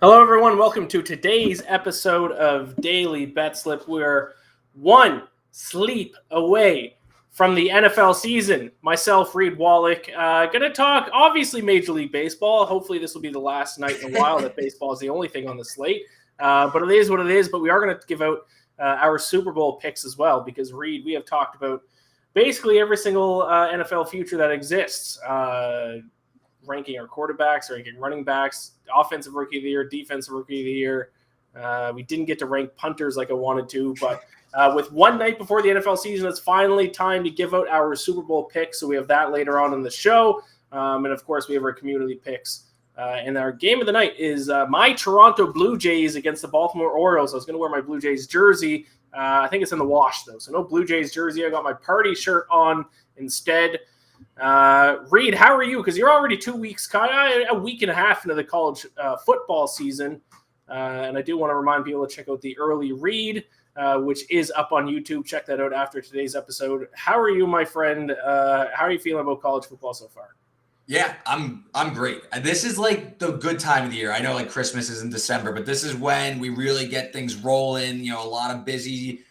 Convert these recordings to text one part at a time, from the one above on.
Hello, everyone. Welcome to today's episode of Daily Betslip. We're one sleep away from the NFL season. Myself, Reed Wallach, going to talk, obviously, Major League Baseball. Hopefully, this will be the last night in a while that baseball is the only thing on the slate. But it is what it is. But we are going to give out our Super Bowl picks as well because, Reed, we have talked about basically every single NFL future that exists. Ranking our quarterbacks, ranking running backs, offensive rookie of the year, defensive rookie of the year. We didn't get to rank punters like I wanted to, but with one night before the NFL season, it's finally time to give out our Super Bowl picks. So we have that later on in the show. And of course, we have our community picks. And our game of the night is my Toronto Blue Jays against the Baltimore Orioles. I was going to wear my Blue Jays jersey. I think it's in the wash, though. So no Blue Jays jersey. I got my party shirt on instead. Reed, how are you? Because you're already 2 weeks, a week and a half into the college football season. And I do want to remind people to check out the early read, which is up on YouTube. Check that out after today's episode. How are you, my friend? How are you feeling about college football so far? Yeah, I'm great. This is like the good time of the year. I know like Christmas is in December, but this is when we really get things rolling. You know, a lot of busy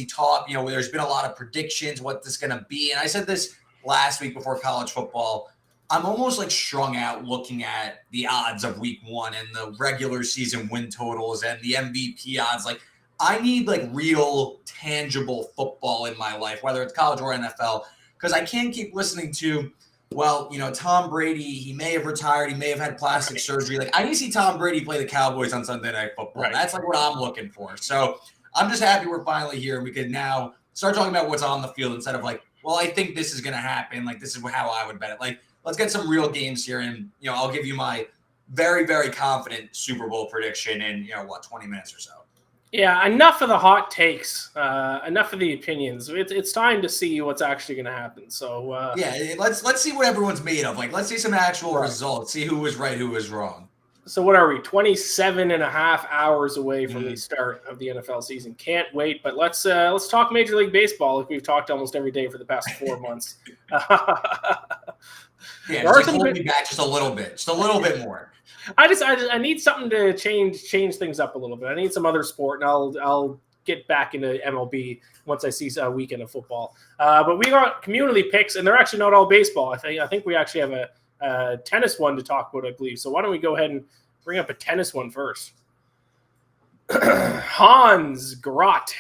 talk. You know, there's been a lot of predictions what this is going to be. And I said this last week before college football. I'm almost like strung out looking at the odds of week one and the regular season win totals and the MVP odds. Like I need like real tangible football in my life, whether it's college or NFL, because I can't keep listening to, well, you know, Tom Brady, he may have retired. He may have had plastic surgery. Like, I need to see Tom Brady play the Cowboys on Sunday Night Football. Right. That's like what I'm looking for. So I'm just happy we're finally here and we can now start talking about what's on the field instead of like, well, I think this is going to happen. Like, this is how I would bet it. Like, let's get some real games here. And, you know, I'll give you my very, very confident Super Bowl prediction in, 20 minutes or so. Yeah, enough of the hot takes, enough of the opinions. It's time to see what's actually going to happen. So yeah, let's see what everyone's made of. Like, let's see some actual results. See who was right, who was wrong. So what are we? 27 and a half hours away from the start of the NFL season. Can't wait. But let's talk Major League Baseball like we've talked almost every day for the past 4 months. Yeah, just hold me back just a little bit more. I need something to change things up a little bit. I need some other sport, and I'll get back into MLB once I see a weekend of football. But we got community picks, and they're actually not all baseball. I think we actually have a tennis one to talk about, I believe. So why don't we go ahead and bring up a tennis one first? Hans Groth,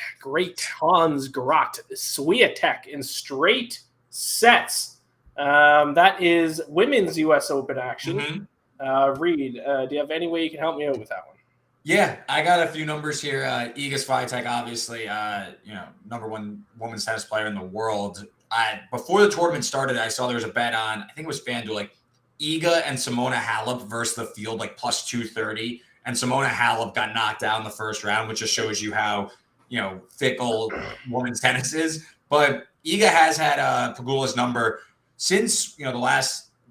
Swiatek in straight sets. That is women's U.S. Open action. Mm-hmm. Reed, do you have any way you can help me out with that one? Yeah, I got a few numbers here. Iga Swiatek, obviously, number one women's tennis player in the world. Before the tournament started, I saw there was a bet on, I think it was FanDuel, like Iga and Simona Halep versus the field, like plus 230. And Simona Halep got knocked out in the first round, which just shows you how, fickle women's tennis is. But Iga has had Pegula's number since,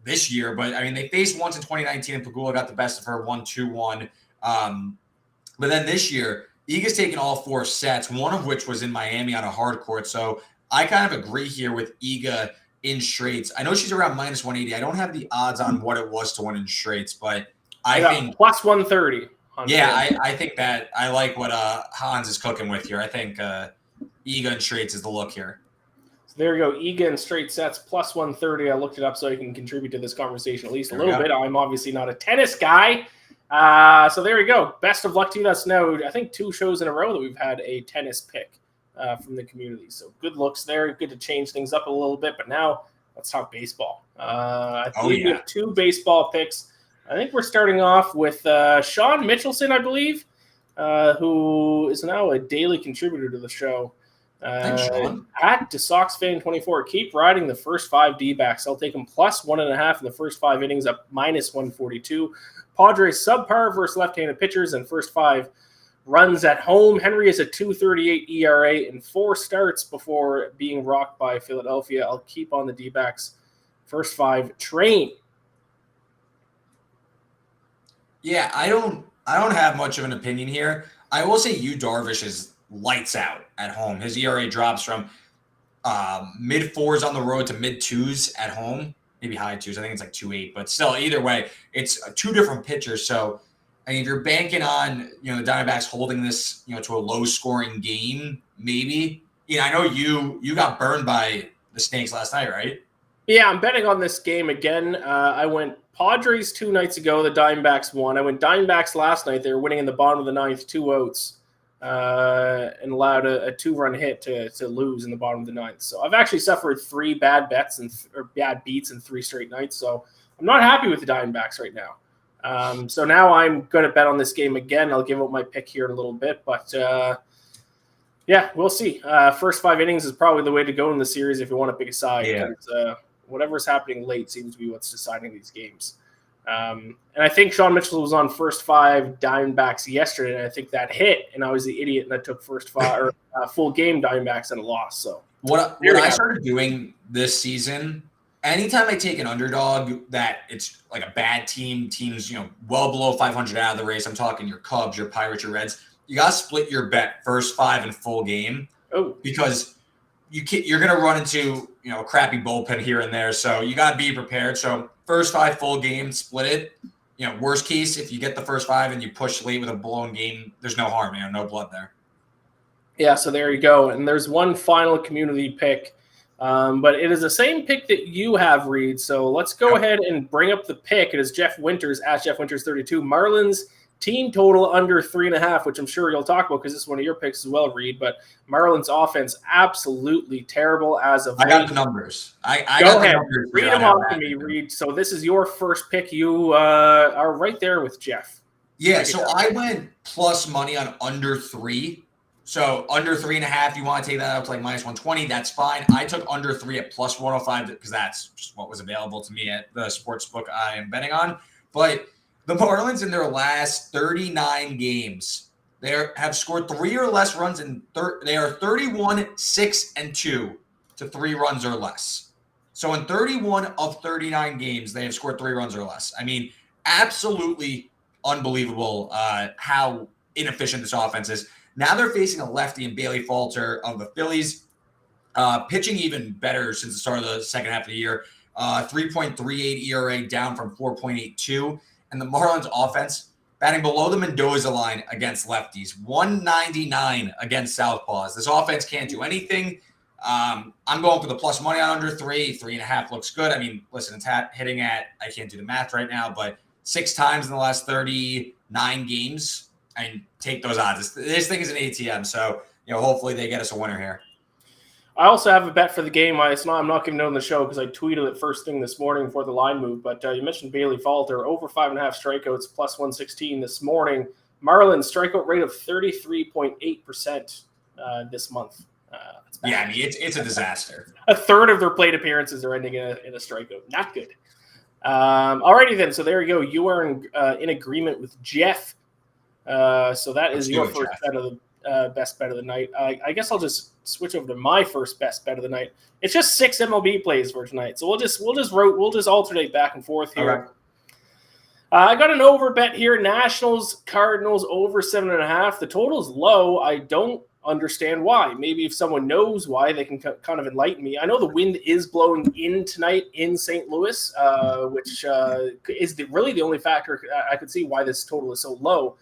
this year. But, I mean, they faced once in 2019, and Pegula got the best of her 1-2-1. But then this year, Iga's taken all 4 sets, one of which was in Miami on a hard court. So I kind of agree here with Iga in straights. I know she's around minus 180. I don't have the odds on what it was to win in straights, but I think plus 130. Yeah, I think that I like what Hans is cooking with here. I think Iga in straights is the look here. So there you go. Iga in straight sets plus 130. I looked it up so I can contribute to this conversation at least a little bit. I'm obviously not a tennis guy. So there you go. Best of luck to you. That's now, I think, 2 shows in a row that we've had a tennis pick from the community. So good looks there. Good to change things up a little bit. But now let's talk baseball. I believe we have 2 baseball picks. I think we're starting off with Sean Mitchelson, I believe, who is now a daily contributor to the show. Thanks, Sean. At DeSoxFan24, keep riding the first 5 D-backs. I'll take them plus 1.5 in the first 5 innings, up minus 142. Padres subpar versus left-handed pitchers and first 5 runs at home. Henry is a 2.38 ERA in 4 starts before being rocked by Philadelphia. I'll keep on the D-backs first 5 train. Yeah, I don't have much of an opinion here. I will say Yu Darvish is lights out at home. His ERA drops from mid-4s on the road to mid-2s at home. Maybe high 2s. I think it's like 2.8. But still, either way, it's 2 different pitchers. So And if you're banking on, the Diamondbacks holding this, to a low-scoring game, maybe. I know you got burned by the Snakes last night, right? Yeah, I'm betting on this game again. I went Padres 2 nights ago. The Diamondbacks won. I went Diamondbacks last night. They were winning in the bottom of the ninth, 2 outs, and allowed a 2-run hit to lose in the bottom of the ninth. So I've actually suffered 3 bad bets or bad beats in 3 straight nights. So I'm not happy with the Diamondbacks right now. So now I'm going to bet on this game again. I'll give out my pick here in a little bit, but yeah, we'll see. First 5 innings is probably the way to go in the series if you want to pick a side. Yeah. Whatever's happening late seems to be what's deciding these games. And I think Sean Mitchell was on first 5 Diamondbacks yesterday, and I think that hit, and I was the idiot and I took first 5 or full game Diamondbacks and a loss. So what I started doing this season, anytime I take an underdog that it's like a bad teams, well below 500 out of the race, I'm talking your Cubs, your Pirates, your Reds, you got to split your bet first 5 and full game. Oh, because you're going to run into, a crappy bullpen here and there. So you got to be prepared. So first 5 full game, split it. Worst case, if you get the first 5 and you push late with a blown game, there's no harm, no blood there. Yeah, so there you go. And there's one final community pick, but it is the same pick that you have, Reed. So let's go ahead and bring up the pick. It is Jeff Winters at Jeff Winters 32. Marlins team total under 3.5, which I'm sure you'll talk about because this is one of your picks as well, Reed. But Marlins offense absolutely terrible as of late. I got the numbers. I go ahead. Read them off to me, Reed. So this is your first pick. You are right there with Jeff. Yeah, so I went plus money on under 3. So under 3.5, you want to take that up to like minus 120, that's fine. I took under 3 at plus 105 because that's just what was available to me at the sports book I am betting on. But the Marlins in their last 39 games, they have scored 3 or less runs they are 31-6-2 to 3 runs or less. So in 31 of 39 games, they have scored 3 runs or less. I mean, absolutely unbelievable how inefficient this offense is. Now they're facing a lefty in Bailey Falter of the Phillies, pitching even better since the start of the second half of the year. 3.38 ERA down from 4.82. And the Marlins offense batting below the Mendoza line against lefties, 199 against southpaws. This offense can't do anything. I'm going for the plus money on under 3. 3.5 looks good. I mean, listen, it's hitting at, I can't do the math right now, but 6 times in the last 39 games. And take those odds. This thing is an ATM, so hopefully they get us a winner here. I also have a bet for the game. I'm not giving it on the show because I tweeted it first thing this morning before the line moved. But you mentioned Bailey Falter, over 5.5 strikeouts, plus 116 this morning. Marlins strikeout rate of 33.8% this month. Yeah, I mean it's a disaster. A third of their plate appearances are ending in a strikeout. Not good. Alrighty then. So there you go. You are in agreement with Jeff. So that is your first bet of the best bet of the night. I guess I'll just switch over to my first best bet of the night. It's just 6 MLB plays for tonight, so we'll just alternate back and forth here. Right. I got an over bet here: Nationals Cardinals over 7.5. The total's low. I don't understand why. Maybe if someone knows why, they can kind of enlighten me. I know the wind is blowing in tonight in St. Louis, which is really the only factor I could see why this total is so low.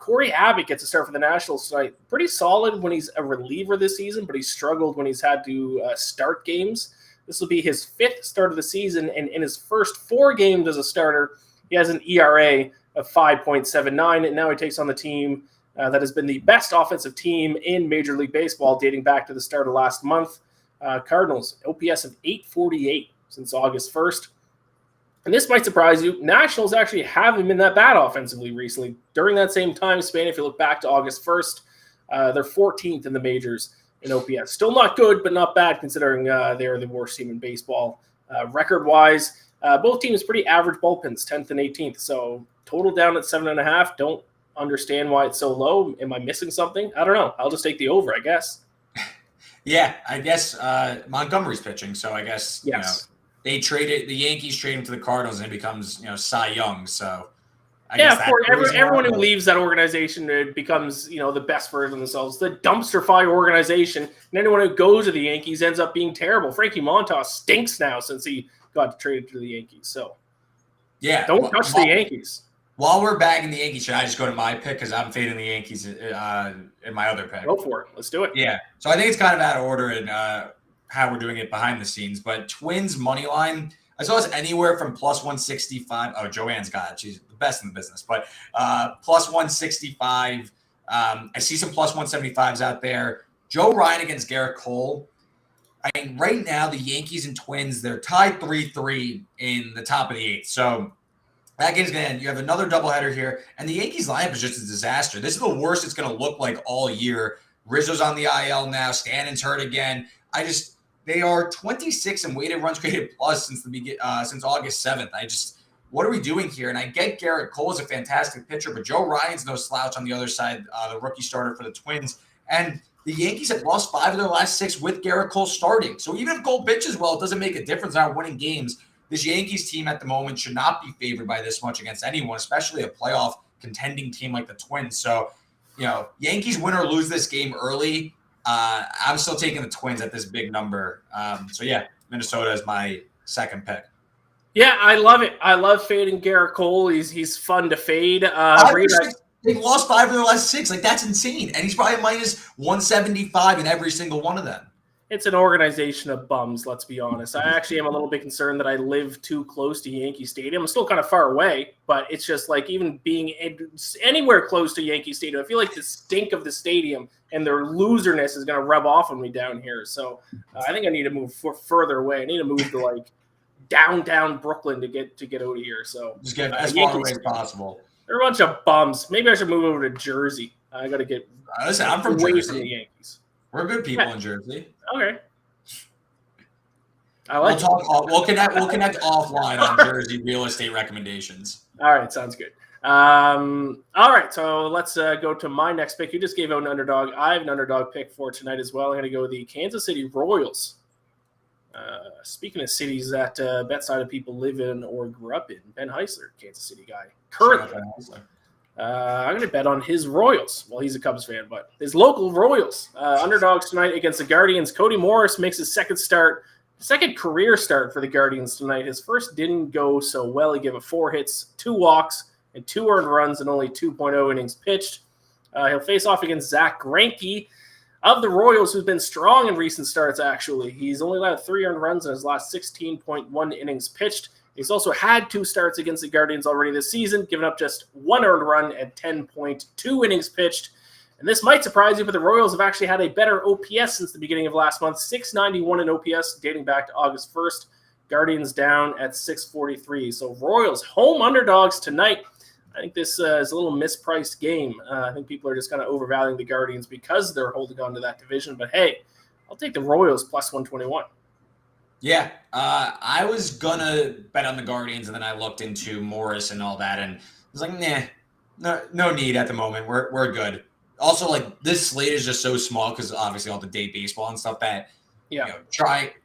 Corey Abbott gets a start for the Nationals tonight. Pretty solid when he's a reliever this season, but he's struggled when he's had to start games. This will be his 5th start of the season, and in his first 4 games as a starter, he has an ERA of 5.79, and now he takes on the team that has been the best offensive team in Major League Baseball dating back to the start of last month. Cardinals, OPS of 848 since August 1st. And this might surprise you. Nationals actually haven't been that bad offensively recently. During that same time span, if you look back to August 1st, they're 14th in the majors in OPS. Still not good, but not bad considering they're the worst team in baseball. Record-wise, both teams pretty average bullpens, 10th and 18th. So total down at 7.5. Don't understand why it's so low. Am I missing something? I don't know. I'll just take the over, I guess. Yeah, I guess Montgomery's pitching, so I guess yes. The Yankees trade him to the Cardinals and it becomes, Cy Young. So I guess of course, everyone who leaves that organization, it becomes, the best version of themselves. The dumpster fire organization, and anyone who goes to the Yankees ends up being terrible. Frankie Montas stinks now since he got traded to the Yankees. So yeah, don't touch the Yankees. while we're bagging the Yankees, should I just go to my pick because I'm fading the Yankees in my other pick? Go for it. Let's do it. Yeah. So I think it's kind of out of order in how we're doing it behind the scenes. But Twins money line, I saw it's anywhere from plus 165. Oh, Joanne's got it. She's the best in the business. But plus 165. I see some plus 175s out there. Joe Ryan against Garrett Cole. I mean, right now, the Yankees and Twins, they're tied 3-3 in the top of the eighth. So that game's going to end. You have another doubleheader here. And the Yankees lineup is just a disaster. This is the worst it's going to look like all year. Rizzo's on the IL now. Stannon's hurt again. They are 26 in weighted runs created plus since August 7th. What are we doing here? And I get Garrett Cole is a fantastic pitcher, but Joe Ryan's no slouch on the other side, the rookie starter for the Twins. And the Yankees have lost 5 of their last 6 with Garrett Cole starting. So even if Cole pitches well, it doesn't make a difference on winning games. This Yankees team at the moment should not be favored by this much against anyone, especially a playoff contending team like the Twins. So, Yankees win or lose this game early. I'm still taking the Twins at this big number. Minnesota is my second pick. Yeah, I love it. I love fading Garrett Cole. He's fun to fade. They've lost 5 of their last 6. Like, that's insane. And he's probably minus 175 in every single one of them. It's an organization of bums, let's be honest. I actually am a little bit concerned that I live too close to Yankee Stadium. I'm still kind of far away, but it's just like even being anywhere close to Yankee Stadium, I feel like the stink of the stadium and their loserness is going to rub off on me down here. So I think I need to move further away. I need to move to like downtown Brooklyn to get out of here. So just get as far away as possible. They're a bunch of bums. Maybe I should move over to Jersey. I got to get listen, I'm from away Jersey. from the Yankees. We're good people in Jersey. Okay. I like we'll connect offline on Jersey real estate recommendations. All right, sounds good. All right, so let's go to my next pick. You just gave out an underdog. I have an underdog pick for tonight as well. I'm going to go with the Kansas City Royals. Speaking of cities that BetSided people live in or grew up in, Ben Heisler, Kansas City guy. Currently, I'm going to bet on his Royals. Well, he's a Cubs fan, but his local Royals. Underdogs tonight against the Guardians. Cody Morris makes his second career start for the Guardians tonight. His first didn't go so well. He gave up 4 hits, 2 walks, and 2 earned runs in only 2.0 innings pitched. He'll face off against Zach Greinke of the Royals, who's been strong in recent starts, actually. He's only allowed 3 earned runs in his last 16.1 innings pitched. He's also had 2 starts against the Guardians already this season, giving up just 1 earned run at 10.2 innings pitched. And this might surprise you, but the Royals have actually had a better OPS since the beginning of last month, 691 in OPS dating back to August 1st. Guardians down at 643. So Royals home underdogs tonight. I think this is a little mispriced game. I think people are just kind of overvaluing the Guardians because they're holding on to that division. But hey, I'll take the Royals plus 121. Yeah, I was going to bet on the Guardians, and then I looked into Morris and all that, and I was like, no need at the moment. We're good. Also, like, this slate is just so small because obviously all the day baseball and stuff that,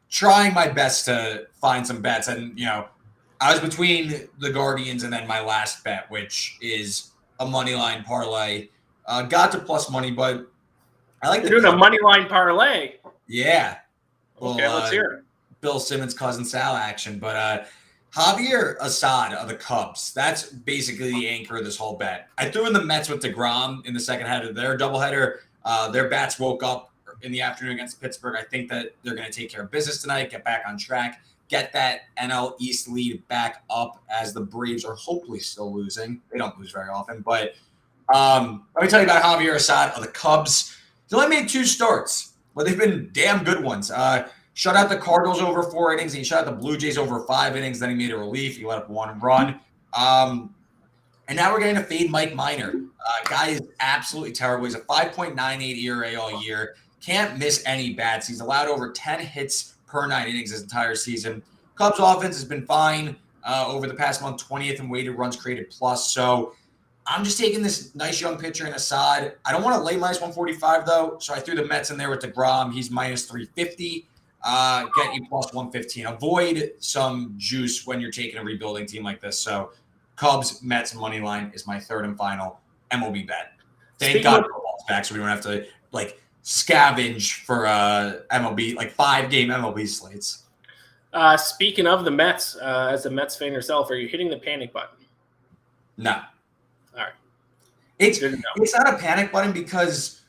trying my best to find some bets. And, I was between the Guardians and then my last bet, which is a money line parlay. Got to plus money, but I like doing a money line parlay. Yeah. Okay, let's hear it. Bill Simmons, cousin Sal action. But Javier Assad of the Cubs, that's basically the anchor of this whole bet. I threw in the Mets with DeGrom in the second half of their doubleheader. Their bats woke up in the afternoon against Pittsburgh. I think that they're going to take care of business tonight, get back on track, get that NL East lead back up as the Braves are hopefully still losing. They don't lose very often. But let me tell you about Javier Assad of the Cubs. He's only made 2 starts, but they've been damn good ones. Shut out the Cardinals over 4 innings. And he shut out the Blue Jays over 5 innings. Then he made a relief. He let up 1 run. And now we're getting to fade Mike Minor. Guy is absolutely terrible. He's a 5.98 ERA all year. Can't miss any bats. He's allowed over 10 hits per 9 innings this entire season. Cubs offense has been fine over the past month, 20th in weighted runs created plus. So I'm just taking this nice young pitcher in Assad. I don't want to lay minus 145, though. So I threw the Mets in there with DeGrom. He's minus 350. Get you plus 115. Avoid some juice when you're taking a rebuilding team like this. So Cubs, Mets, money line is my third and final MLB bet. Thank God football's back, so we don't have to scavenge for MLB, 5-game MLB slates. Speaking of the Mets, as a Mets fan yourself, are you hitting the panic button? No. All right. It's not a panic button because,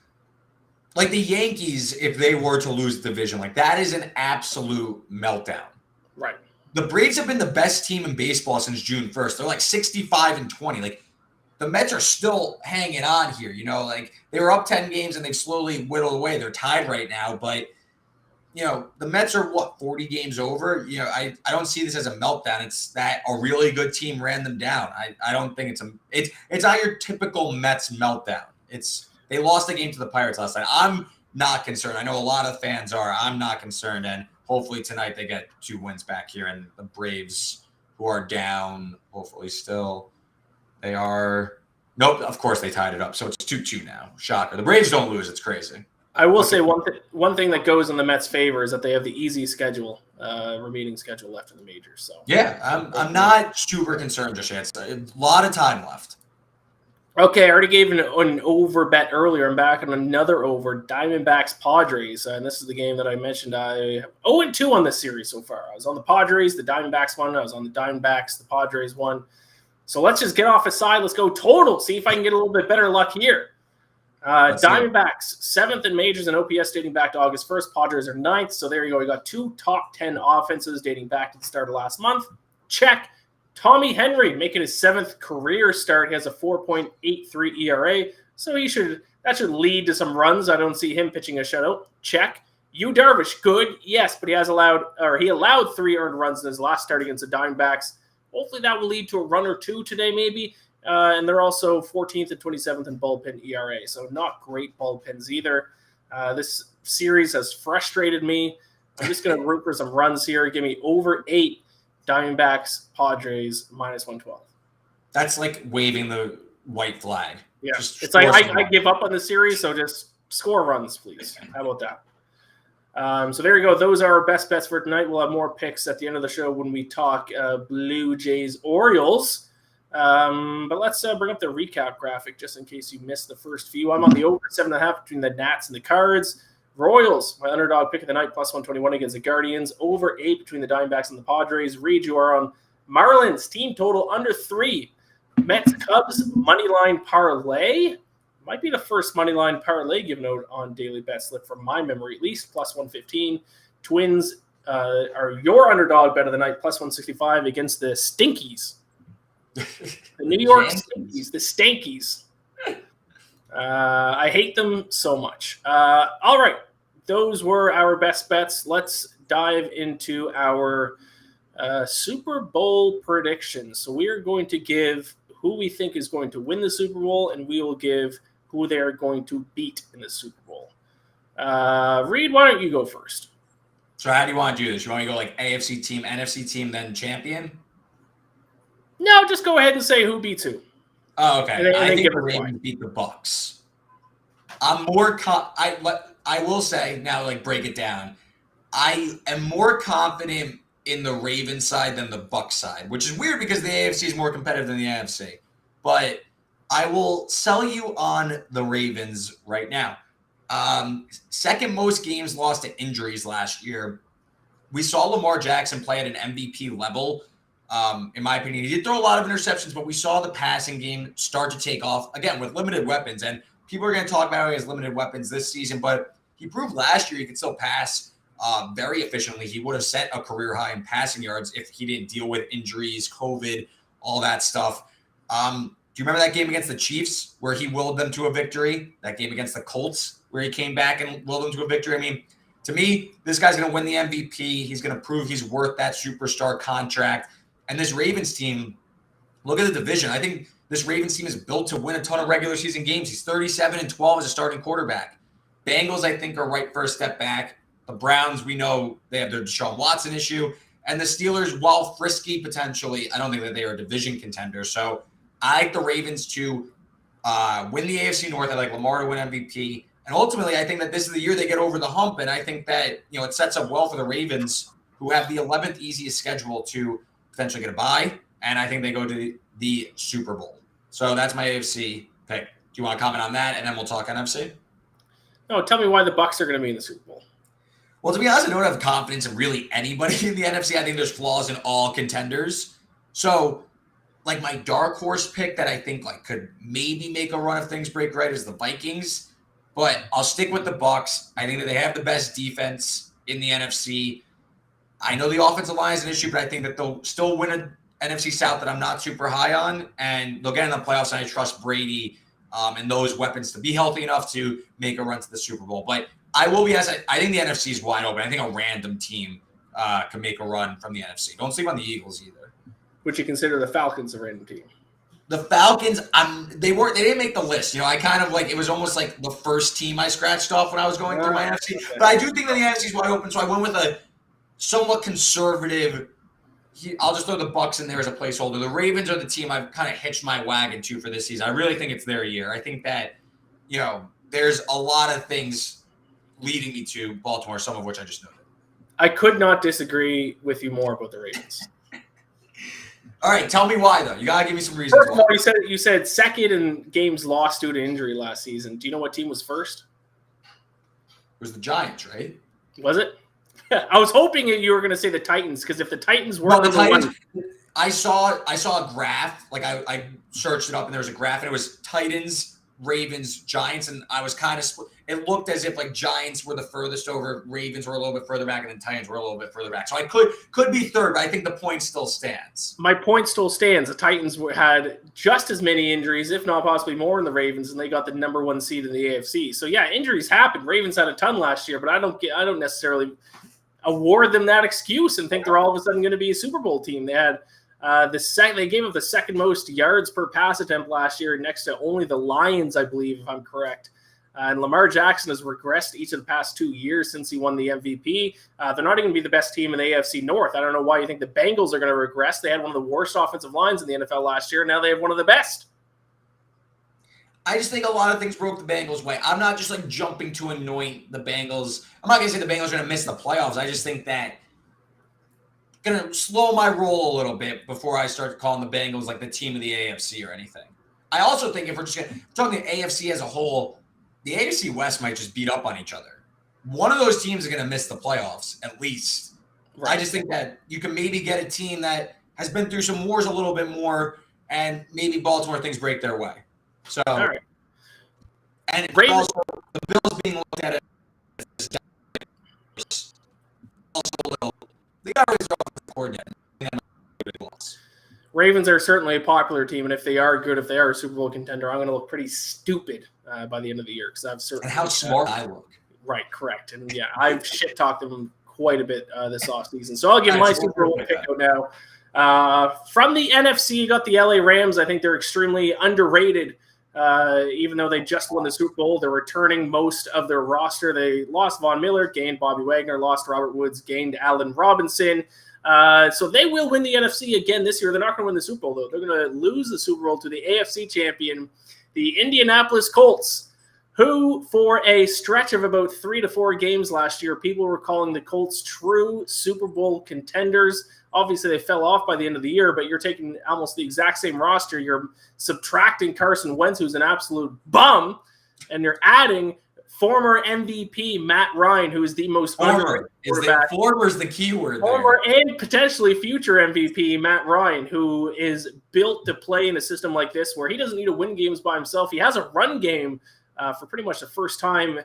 like the Yankees, if they were to lose the division, like that is an absolute meltdown. Right. The Braves have been the best team in baseball since June 1st. They're like 65-20. Like the Mets are still hanging on here. You know, like they were up 10 games and they've slowly whittled away. They're tied right now, but you know, the Mets are 40 games over. You know, I don't see this as a meltdown. It's that a really good team ran them down. I don't think it's not your typical Mets meltdown. They lost the game to the Pirates last night. I'm not concerned. I know a lot of fans are. I'm not concerned. And hopefully tonight they get 2 wins back here. And the Braves, who are down, hopefully still, they are. Nope, of course they tied it up. So it's 2-2 now. Shocker. The Braves don't lose. It's crazy. I will say one thing that goes in the Mets' favor is that they have the easy schedule, remaining schedule left in the majors. So yeah, I'm not super concerned just yet. It's a lot of time left. Okay, I already gave an over bet earlier. I'm back on another over. Diamondbacks Padres, and this is the game that I mentioned. I 0-2 on this series so far. I was on the Padres, the Diamondbacks won. I was on the Diamondbacks, the Padres won. So let's just get off his side. Let's go total. See if I can get a little bit better luck here. Diamondbacks, 7th in majors and OPS dating back to August 1st. Padres are 9th. So there you go. We got 2 top 10 offenses dating back to the start of last month. Check. Tommy Henry making his 7th career start. He has a 4.83 ERA. So that should lead to some runs. I don't see him pitching a shutout. Check. Yu Darvish, good. Yes, but he allowed 3 earned runs in his last start against the Diamondbacks. Hopefully that will lead to a run or 2 today maybe. And they're also 14th and 27th in bullpen ERA. So not great bullpens either. This series has frustrated me. I'm just going to root for some runs here. Give me over 8 Diamondbacks, Padres, -112. That's like waving the white flag. Yeah. It's like I give up on the series, so just score runs, please. How about that? So there you go. Those are our best bets for tonight. We'll have more picks at the end of the show when we talk Blue Jays, Orioles. But let's bring up the recap graphic just in case you missed the first few. I'm on the over 7.5 between the Nats and the Cards. Royals, my underdog pick of the night, +121 against the Guardians. Over 8 between the Diamondbacks and the Padres. Reed, you are on Marlins, team total under 3. Mets, Cubs, moneyline parlay. Might be the first moneyline parlay given out on Daily Betslip from my memory, at least, +115. Twins are your underdog bet of the night, +165 against the Stinkies. The New York Stinkies, the Stankies. I hate them so much. All right. Those were our best bets. Let's dive into our Super Bowl predictions. So we are going to give who we think is going to win the Super Bowl, and we will give who they are going to beat in the Super Bowl. Reed, why don't you go first? So how do you want to do this? You want to go like AFC team, NFC team, then champion? No, just go ahead and say who beats who. Oh, okay. I think the Ravens beat the Bucs. I'm more I will say now, like break it down. I am more confident in the Ravens side than the Bucs side, which is weird because the AFC is more competitive than the NFC. But I will sell you on the Ravens right now. Second most games lost to injuries last year. We saw Lamar Jackson play at an MVP level. In my opinion, he did throw a lot of interceptions, but we saw the passing game start to take off again with limited weapons. And people are going to talk about how he has limited weapons this season, but he proved last year he could still pass very efficiently. He would have set a career high in passing yards if he didn't deal with injuries, COVID, all that stuff. Do you remember that game against the Chiefs where he willed them to a victory? That game against the Colts where he came back and willed them to a victory? I mean, to me, this guy's going to win the MVP. He's going to prove he's worth that superstar contract. And this Ravens team, look at the division. I think this Ravens team is built to win a ton of regular season games. He's 37-12 as a starting quarterback. Bengals, I think, are right for a step back. The Browns, we know they have their Deshaun Watson issue. And the Steelers, while frisky potentially, I don't think that they are a division contender. So I like the Ravens to win the AFC North. I like Lamar to win MVP. And ultimately, I think that this is the year they get over the hump. And I think that, it sets up well for the Ravens, who have the 11th easiest schedule to potentially get a bye. And I think they go to the Super Bowl. So that's my AFC pick. Do you want to comment on that? And then we'll talk NFC. No, tell me why the Bucs are going to be in the Super Bowl. Well, to be honest, I don't have confidence in really anybody in the NFC. I think there's flaws in all contenders. So, like my dark horse pick that I think like could maybe make a run if things break right is the Vikings, but I'll stick with the Bucs. I think that they have the best defense in the NFC. I know the offensive line is an issue, but I think that they'll still win an NFC South that I'm not super high on, and they'll get in the playoffs, and I trust Brady and those weapons to be healthy enough to make a run to the Super Bowl. But I will be honest, I think the NFC is wide open. I think a random team can make a run from the NFC. Don't sleep on the Eagles either. Would you consider the Falcons a random team? The Falcons, they didn't make the list. You know, I kind of like, it was almost like the first team I scratched off when I was going through my NFC. Okay. But I do think that the NFC is wide open, so I went with a somewhat conservative. I'll just throw the Bucs in there as a placeholder. The Ravens are the team I've kind of hitched my wagon to for this season. I really think it's their year. I think that, you know, there's a lot of things leading me to Baltimore, some of which I just noted. I could not disagree with you more about the Ravens. All right, tell me why, though. You got to give me some reasons. First of all, you said second in games lost due to injury last season. Do you know what team was first? It was the Giants, right? Was it? I was hoping you were going to say the Titans, because if the Titans were the Titans, I saw a graph. Like I searched it up, and there was a graph, and it was Titans, Ravens, Giants, and I was kind of split. It looked as if like Giants were the furthest over, Ravens were a little bit further back, and then Titans were a little bit further back. So I could be third, but I think the point still stands. My point still stands. The Titans had just as many injuries, if not possibly more, than the Ravens, and they got the number one seed in the AFC. So yeah, injuries happen. Ravens had a ton last year, but I don't necessarily award them that excuse and think they're all of a sudden going to be a Super Bowl team. They had they gave up the second most yards per pass attempt last year, next to only the Lions, I believe, if I'm correct. And Lamar Jackson has regressed each of the past 2 years since he won the MVP. They're not even going to be the best team in the AFC North. I don't know why you think the Bengals are going to regress. They had one of the worst offensive lines in the NFL last year. Now they have one of the best. I just think a lot of things broke the Bengals' way. I'm not just like jumping to anoint the Bengals. I'm not going to say the Bengals are going to miss the playoffs. I just think that going to slow my roll a little bit before I start calling the Bengals like the team of the AFC or anything. I also think if we're just talking AFC as a whole, the AFC West might just beat up on each other. One of those teams is going to miss the playoffs at least. Right. I just think that you can maybe get a team that has been through some wars a little bit more, and maybe Baltimore things break their way. So, all right. And also the Bills being looked at as also a little. They got to off the court yet. Ravens are certainly a popular team, and if they are good, if they are a Super Bowl contender, I'm going to look pretty stupid by the end of the year because I've certainly. And how smart I look. Right, correct, and yeah, I've shit talked them quite a bit this offseason. So I'll give my Super Bowl pick out now. From the NFC, you got the LA Rams. I think they're extremely underrated. Even though they just won the Super Bowl, they're returning most of their roster. They lost Von Miller, gained Bobby Wagner, lost Robert Woods, gained Allen Robinson. So they will win the NFC again this year. They're not going to win the Super Bowl, though. They're going to lose the Super Bowl to the AFC champion, the Indianapolis Colts, who for a stretch of about 3 to 4 games last year, people were calling the Colts true Super Bowl contenders. Obviously, they fell off by the end of the year, but you're taking almost the exact same roster. You're subtracting Carson Wentz, who's an absolute bum, and you're adding former MVP Matt Ryan, who is the most underrated quarterback. Former is the key word. Former and potentially future MVP Matt Ryan, who is built to play in a system like this where he doesn't need to win games by himself. He has a run game for pretty much the first time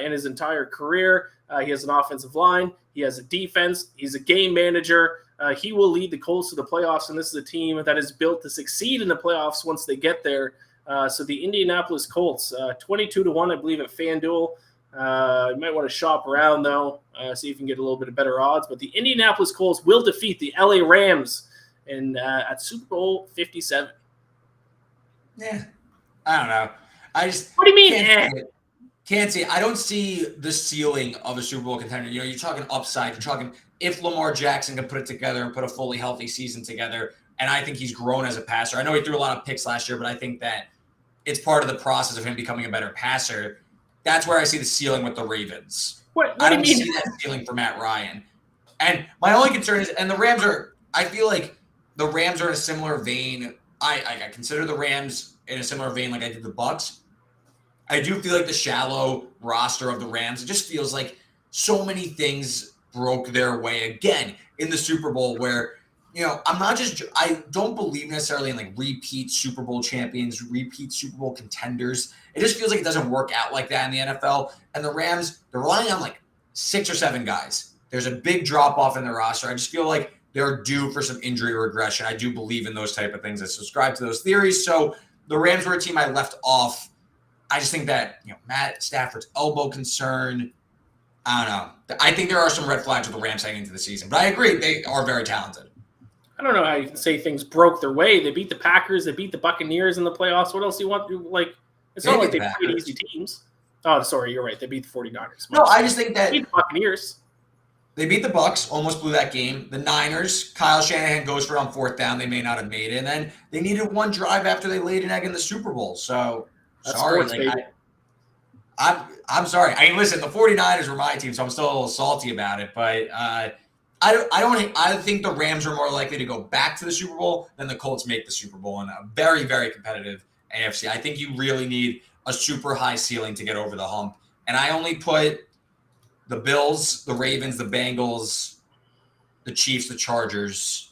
in his entire career. He has an offensive line. He has a defense. He's a game manager. He will lead the Colts to the playoffs, and this is a team that is built to succeed in the playoffs once they get there. So the Indianapolis Colts, 22-1, I believe, at FanDuel. You might want to shop around, though, see if you can get a little bit of better odds. But the Indianapolis Colts will defeat the LA Rams at Super Bowl 57. Yeah, I don't know. What do you mean? Can't see. I don't see the ceiling of a Super Bowl contender. You know, you're talking upside. You're talking if Lamar Jackson can put it together and put a fully healthy season together. And I think he's grown as a passer. I know he threw a lot of picks last year, but I think that it's part of the process of him becoming a better passer. That's where I see the ceiling with the Ravens. I don't see that ceiling for Matt Ryan. And my only concern is, and the Rams are, I feel like the Rams are in a similar vein. I consider the Rams in a similar vein like I did the Bucs. I do feel like the shallow roster of the Rams, it just feels like so many things broke their way again in the Super Bowl where, I don't believe necessarily in like repeat Super Bowl champions, repeat Super Bowl contenders. It just feels like it doesn't work out like that in the NFL. And the Rams, they're relying on like 6 or 7 guys. There's a big drop off in the roster. I just feel like they're due for some injury regression. I do believe in those type of things. I subscribe to those theories. So the Rams were a team I left off. I just think that, Matt Stafford's elbow concern, I don't know. I think there are some red flags with the Rams heading into the season. But I agree, they are very talented. I don't know how you can say things broke their way. They beat the Packers. They beat the Buccaneers in the playoffs. What else do you want? It's not like they played easy teams. Oh, sorry. You're right. They beat the 49ers. No, I just think that they beat the Buccaneers. They beat the Bucs, almost blew that game. The Niners, Kyle Shanahan goes for it on 4th down. They may not have made it. And then they needed one drive after they laid an egg in the Super Bowl. So, that's sorry. I'm sorry. I mean, listen, the 49ers were my team, so I'm still a little salty about it. But I think the Rams are more likely to go back to the Super Bowl than the Colts make the Super Bowl in a very, very competitive AFC. I think you really need a super high ceiling to get over the hump. And I only put the Bills, the Ravens, the Bengals, the Chiefs, the Chargers.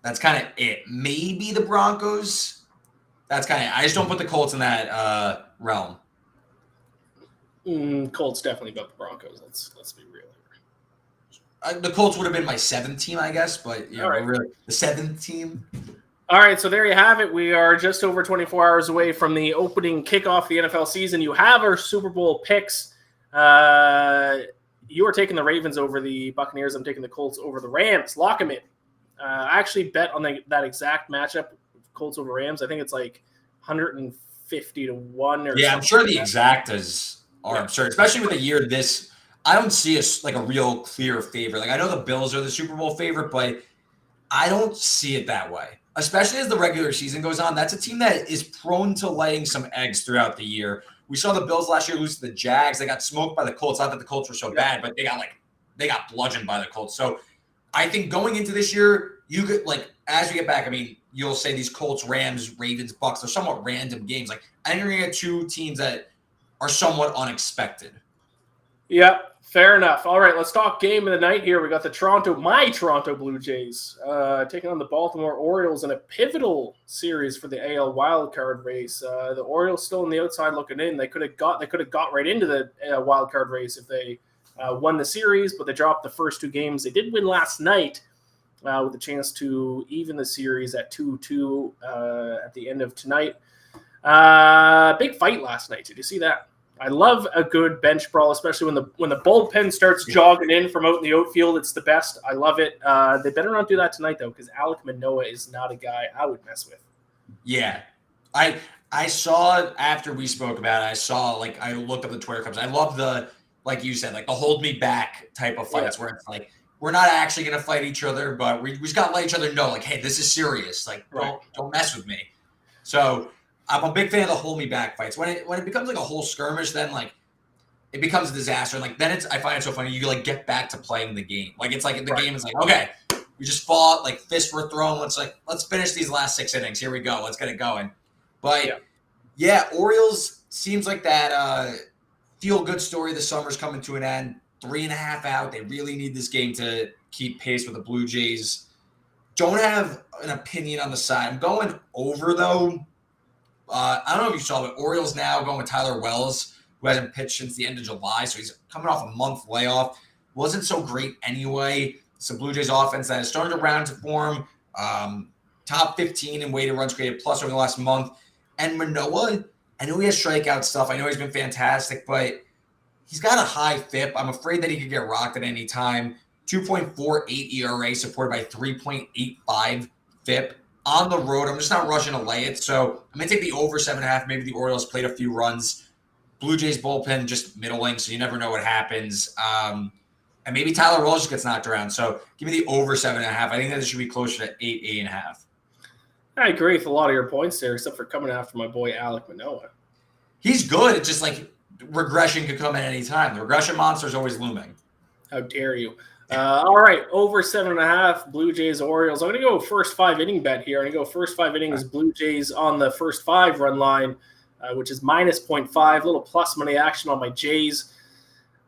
That's kind of it. Maybe the Broncos. That's kind of it. I just don't put the Colts in that realm. Colts definitely above the Broncos. Let's be real here. The Colts would have been my 7th team, I guess, but right. Really the 7th team. All right, so there you have it. We are just over 24 hours away from the opening kickoff of the NFL season. You have our Super Bowl picks. You are taking the Ravens over the Buccaneers. I'm taking the Colts over the Rams. Lock them in. I actually bet on that exact matchup, Colts over Rams. I think it's like 150 to 1 or I'm sure the exact are absurd, especially with a year this. I don't see a real clear favorite. Like I know the Bills are the Super Bowl favorite, but I don't see it that way. Especially as the regular season goes on, that's a team that is prone to laying some eggs throughout the year. We saw the Bills last year lose to the Jags. They got smoked by the Colts. Not that the Colts were so bad, but they got bludgeoned by the Colts. So I think going into this year, you could as we get back, I mean, you'll say these Colts, Rams, Ravens, Bucks, they're somewhat random games. Like I think you're gonna get 2 teams that are somewhat unexpected. Yeah, fair enough. All right, let's talk game of the night here. We got my Toronto Blue Jays taking on the Baltimore Orioles in a pivotal series for the AL wildcard race. The Orioles still on the outside looking in. They could have got right into the wildcard race if they won the series, but they dropped the first 2 games. They did win last night with a chance to even the series at 2-2 at the end of tonight. Big fight last night. Did you see that? I love a good bench brawl, especially when the bullpen starts jogging in from out in the outfield. It's the best. I love it. They better not do that tonight, though, because Alek Manoah is not a guy I would mess with. Yeah. I saw after we spoke about it, I looked up the Twitter comments. I love the, like you said, the hold me back type of fights where it's like, we're not actually going to fight each other, but we just got to let each other know, hey, this is serious. Don't mess with me. So I'm a big fan of the hold me back fights. When it becomes a whole skirmish, then it becomes a disaster. And then I find it so funny. You get back to playing the game. It's the game is okay, we just fought, fists were thrown. Let's finish these last 6 innings. Here we go. Let's get it going. But Orioles seems like that feel good story. The summer's coming to an end. 3.5 out. They really need this game to keep pace with the Blue Jays. Don't have an opinion on the side. I'm going over though. I don't know if you saw, but Orioles now going with Tyler Wells, who hasn't pitched since the end of July, so he's coming off a month layoff. Wasn't so great anyway. It's the Blue Jays offense that has started to round to form. Top 15 in weighted runs created plus over the last month. And Manoah, I know he has strikeout stuff. I know he's been fantastic, but he's got a high FIP. I'm afraid that he could get rocked at any time. 2.48 ERA supported by 3.85 FIP. On the road, I'm just not rushing to lay it. So I'm going to take the over 7.5. Maybe the Orioles played a few runs. Blue Jays bullpen just middling, so you never know what happens. And maybe Tyler Wells just gets knocked around. So give me the over 7.5. I think that it should be closer to 8.5. I agree with a lot of your points there, except for coming after my boy Alek Manoah. He's good. It's just regression could come at any time. The regression monster is always looming. How dare you? All right, over 7.5, Blue Jays, Orioles. I'm going to go first 5 inning bet here. I'm going to go first 5 innings, Blue Jays on the first 5 run line, which is minus 0.5. A little plus money action on my Jays.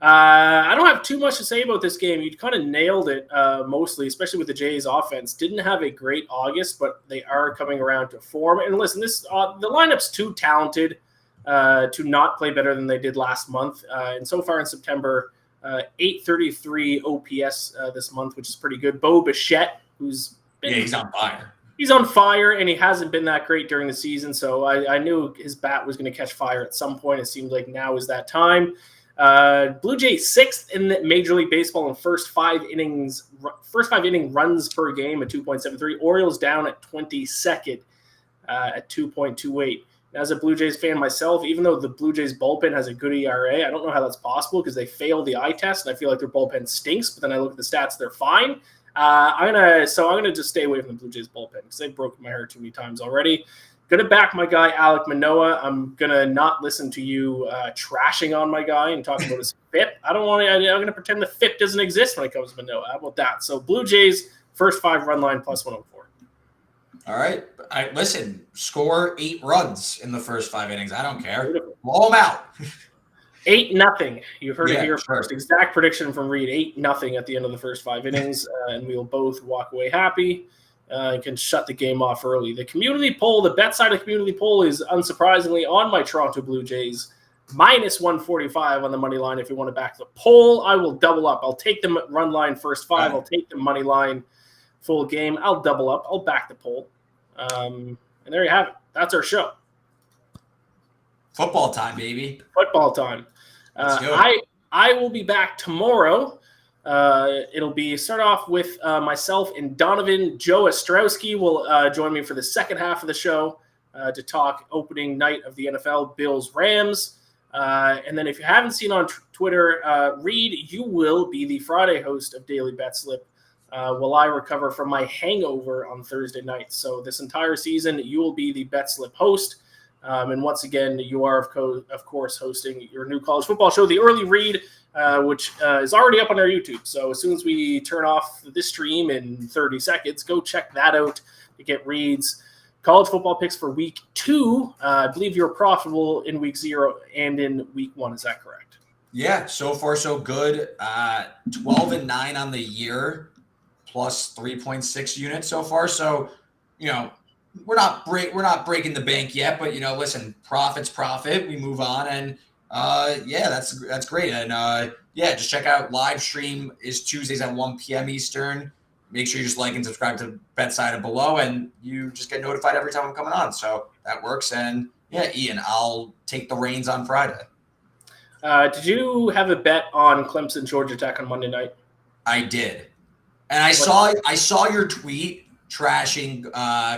I don't have too much to say about this game. You kind of nailed it mostly, especially with the Jays offense. Didn't have a great August, but they are coming around to form. And listen, the lineup's too talented to not play better than they did last month. And so far in September, 833 OPS this month, which is pretty good. Bo Bichette, he's on fire. He's on fire, and he hasn't been that great during the season. So I knew his bat was going to catch fire at some point. It seemed like now is that time. Blue Jays 6th in Major League Baseball in first five inning runs per game at 2.73. Orioles down at 22nd at 2.28. As a Blue Jays fan myself, even though the Blue Jays bullpen has a good ERA, I don't know how that's possible because they failed the eye test, and I feel like their bullpen stinks. But then I look at the stats; they're fine. I'm gonna just stay away from the Blue Jays bullpen because they've broken my heart too many times already. Gonna back my guy Alek Manoah. I'm gonna not listen to you trashing on my guy and talking about his FIP. I'm gonna pretend the FIP doesn't exist when it comes to Manoah. How about that? So Blue Jays first 5 run line plus 104. All right. Listen, score 8 runs in the first 5 innings. I don't care. Blow them out. 8-0. You've heard it here sure. first. Exact prediction from Reed. 8-0 at the end of the first 5 innings, and we will both walk away happy. Can shut the game off early. The community poll, the BetSided community poll, is unsurprisingly on my Toronto Blue Jays. Minus 145 on the money line. If you want to back the poll, I will double up. I'll take the run line first 5. I'll take the money line full game. I'll double up. I'll back the poll. And there you have it. That's our show. Football time, baby. Football time. I will be back tomorrow. It'll be start off with myself and Donovan. Joe Ostrowski will join me for the second half of the show to talk opening night of the NFL, Bills-Rams. And then if you haven't seen on Twitter, Reed, you will be the Friday host of Daily Betslip while I recover from my hangover on Thursday night. So this entire season, you will be the BetSlip host. And once again, you are, of course, hosting your new college football show, The Early Read, which is already up on our YouTube. So as soon as we turn off this stream in 30 seconds, go check that out to get Reed's college football picks for week 2. I believe you're profitable in week 0 and in week 1. Is that correct? Yeah, so far so good. 12-9 on the year, plus 3.6 units so far. So, we're not breaking the bank yet, but listen, profit's profit. We move on, and that's great. And just check out live stream is Tuesdays at 1 p.m. Eastern. Make sure you just like and subscribe to BetSided below, and you just get notified every time I'm coming on. So that works. And Ian, I'll take the reins on Friday. Did you have a bet on Clemson Georgia Tech on Monday night? I did, and I saw your tweet trashing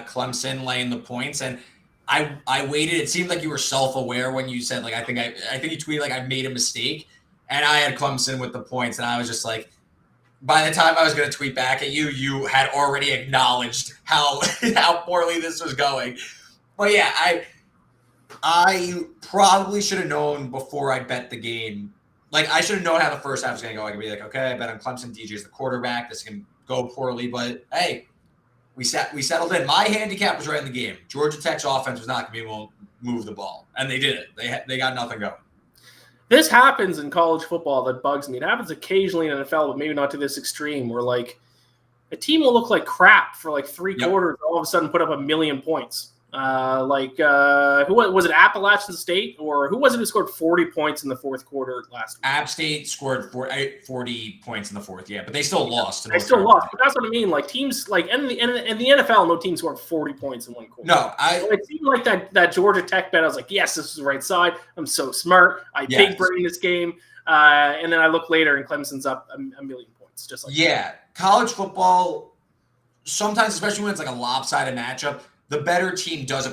Clemson laying the points, and I waited. It seemed like you were self-aware when you said I think you tweeted I made a mistake, and I had Clemson with the points, and I was just like, by the time I was going to tweet back at you, you had already acknowledged how poorly this was going. But yeah, I probably should have known before I bet the game. I should have known how the first half was going to go. I could be like, okay, I bet on Clemson. DJ's the quarterback. This can go poorly, but hey. We settled in. My handicap was right in the game. Georgia Tech's offense was not going to be able to move the ball, and they did it. They got nothing going. This happens in college football that bugs me. It happens occasionally in NFL, but maybe not to this extreme, where a team will look like crap for 3 quarters, all of a sudden put up 1,000,000 points. Who was it? Appalachian State, or who was it who scored 40 points in the fourth quarter last week? App State scored 40 points in the fourth, but they still lost. They still lost, but that's what I mean. Teams in the NFL, no team scored 40 points in one quarter. No, it seemed like that Georgia Tech bet. I was like, yes, this is the right side. I'm so smart. I big brain this game, and then I look later and Clemson's up 1,000,000 points. Just college football sometimes, especially when it's a lopsided matchup. The better team does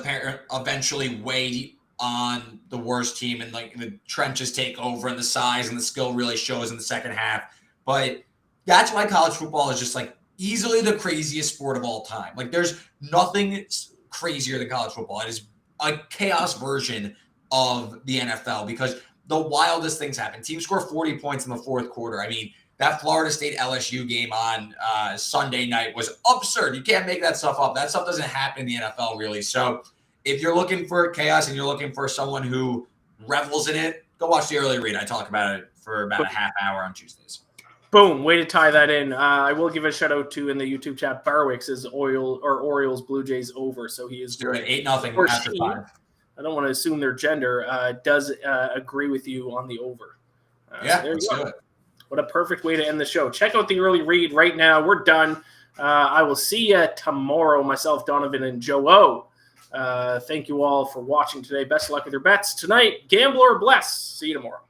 eventually weigh on the worst team, and the trenches take over, and the size and the skill really shows in the second half. But that's why college football is just easily the craziest sport of all time. There's nothing crazier than college football. It is a chaos version of the NFL because the wildest things happen. Teams score 40 points in the fourth quarter. I mean, that Florida State LSU game on Sunday night was absurd. You can't make that stuff up. That stuff doesn't happen in the NFL, really. So if you're looking for chaos and you're looking for someone who revels in it, go watch the early read. I talk about it for about a half hour on Tuesdays. Boom, way to tie that in. I will give a shout out to in the YouTube chat. Barwick's is Orioles Blue Jays over, so he is doing 8-0 or after she, 5. I don't want to assume their gender. Does agree with you on the over? Yeah, let's do it. What a perfect way to end the show. Check out the early read right now. We're done. I will see you tomorrow. Myself, Donovan, and Joe O. Thank you all for watching today. Best of luck with your bets tonight. Gamble or bless. See you tomorrow.